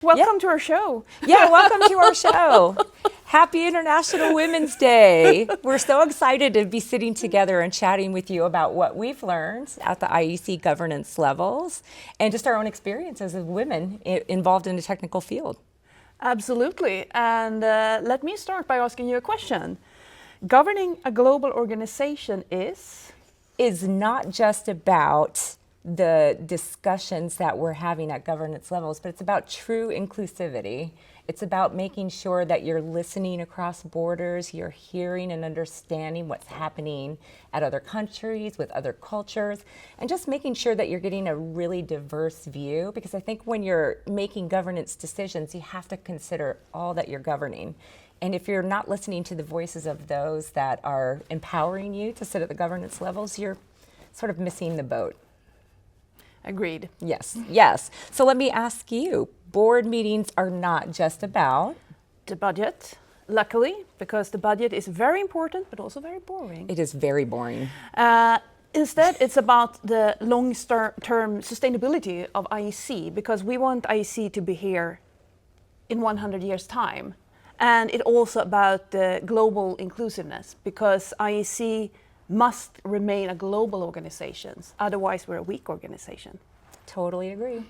Welcome to our show. Yeah, welcome to our show. Happy International Women's Day. We're so excited to be sitting together and chatting with you about what we've learned at the IEC governance levels and just our own experiences as women involved in the technical field. Absolutely. And let me start by asking you a question. Governing a global organization is not just about the discussions that we're having at governance levels, but it's about true inclusivity. It's about making sure that you're listening across borders, you're hearing and understanding what's happening at other countries, with other cultures, and just making sure that you're getting a really diverse view, because I think when you're making governance decisions, you have to consider all that you're governing. And if you're not listening to the voices of those that are empowering you to sit at the governance levels, you're sort of missing the boat. Agreed. Yes. So let me ask you, board meetings are not just about the budget, luckily, because the budget is very important, but also very boring. It is very boring. Instead, it's about the long-term sustainability of IEC, because we want IEC to be here in 100 years' time. And it's also about the global inclusiveness, because IEC must remain a global organization. Otherwise, we're a weak organization. Totally agree.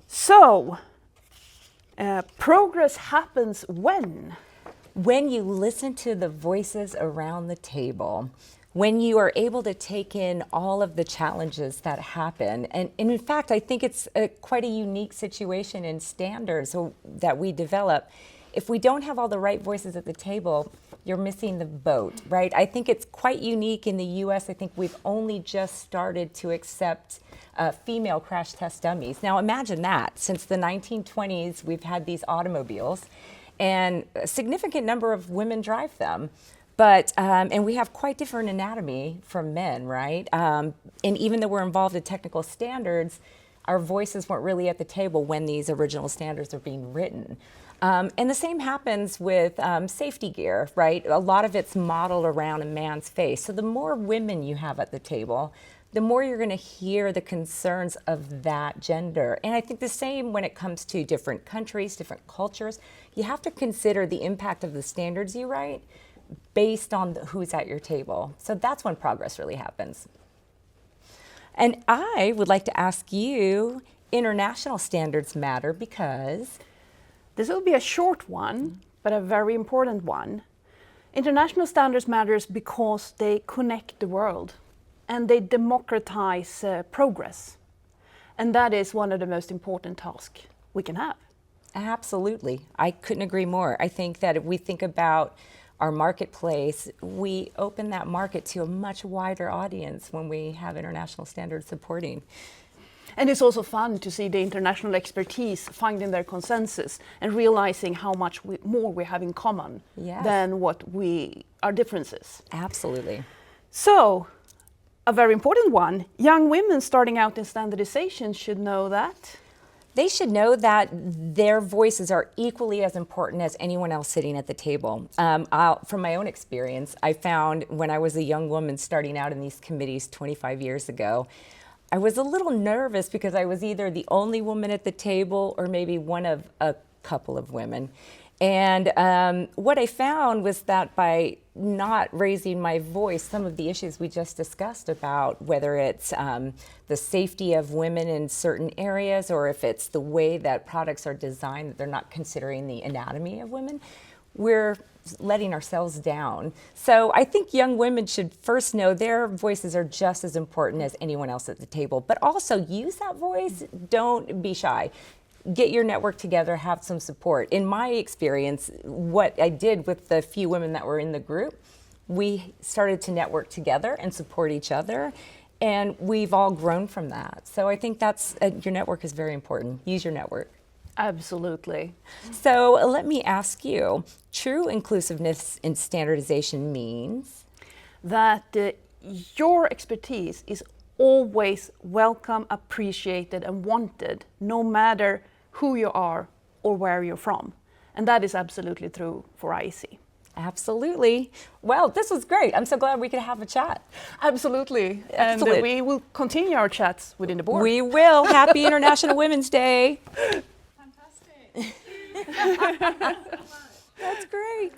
So, progress happens when? When you listen to the voices around the table, when you are able to take in all of the challenges that happen. And in fact, I think it's quite a unique situation in standards that we develop. If we don't have all the right voices at the table, you're missing the boat, right? I think it's quite unique in the US. I think we've only just started to accept female crash test dummies. Now imagine that. Since the 1920s, we've had these automobiles, and a significant number of women drive them. But, and we have quite different anatomy from men, right? And even though we're involved in technical standards, our voices weren't really at the table when these original standards are being written. And the same happens with safety gear, right? A lot of it's modeled around a man's face. So the more women you have at the table, the more you're going to hear the concerns of that gender. And I think the same when it comes to different countries, different cultures. You have to consider the impact of the standards you write based on who's at your table. So that's when progress really happens. And I would like to ask you, international standards matter because... This will be a short one, but a very important one. International standards matters because they connect the world and they democratize progress. And that is one of the most important tasks we can have. Absolutely. I couldn't agree more. I think that if we think about our marketplace, we open that market to a much wider audience when we have international standards supporting. And it's also fun to see the international expertise finding their consensus and realizing how much more we have in common than what our differences. Absolutely. So, a very important one, young women starting out in standardization should know that. They should know that their voices are equally as important as anyone else sitting at the table. From my own experience, I found when I was a young woman starting out in these committees 25 years ago, I was a little nervous because I was either the only woman at the table or maybe one of a couple of women. And what I found was that by not raising my voice, some of the issues we just discussed about whether it's the safety of women in certain areas or if it's the way that products are designed, that they're not considering the anatomy of women, we're letting ourselves down. So I think young women should first know their voices are just as important as anyone else at the table, but also use that voice. Don't be shy. Get your network together, have some support. In my experience, what I did with the few women that were in the group, we started to network together and support each other, and we've all grown from that. So I think that's, your network is very important. Use your network. Absolutely. So let me ask you, true inclusiveness in standardization means? That your expertise is always welcome, appreciated, and wanted, no matter who you are or where you're from. And that is absolutely true for IEC. Absolutely. Well, this was great. I'm so glad we could have a chat. Absolutely. And Excellent. we will continue our chats within the board. We will. Happy International Women's Day. Fantastic. That's great.